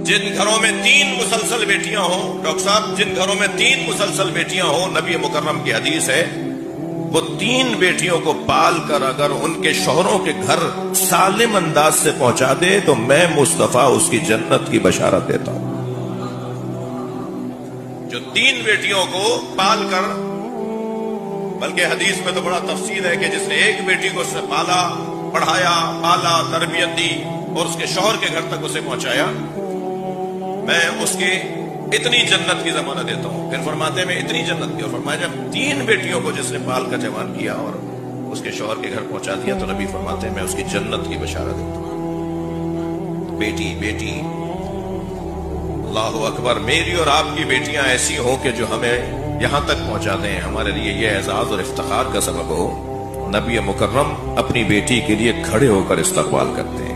जिन घरों में 3 मुसलसल बेटियां हों, डॉक्टर साहब, जिन घरों में 3 मुसलसल बेटियां हों, नबी मुकर्रम की हदीस है, वो 3 बेटियों को पाल कर अगर उनके शौहरों के घर सालिम अंदाज से पहुंचा दे तो मैं मुस्तफा उसकी जन्नत की बशारत देता हूं। जो 3 बेटियों को पाल कर, बल्कि हदीस में तो बड़ा तफसील है कि जिसने एक बेटी को उसने पाला, पढ़ाया, पाला, तरबियत दी और उसके शौहर के घर तक उसे पहुंचाया, मैं उसकी इतनी जन्नत की जमानत देता हूं। फिर फरमाते में इतनी जन्नत की, और फरमाया जब 3 बेटियों को जिसने पाल कर जवान किया और उसके शौहर के घर पहुंचा दिया तो नबी फरमाते हैं मैं उसकी जन्नत की बशारत देता हूं। बेटी बेटी, अल्लाहु अकबर, मेरी और आपकी बेटियां ऐसी हों कि जो हमें यहां तक पहुंचा दें, हमारे लिए ये एजाज और इफ्तिखार का सबब हो। नबी मुकर्रम अपनी बेटी के लिए खड़े होकर इस्तकबाल करते हैं।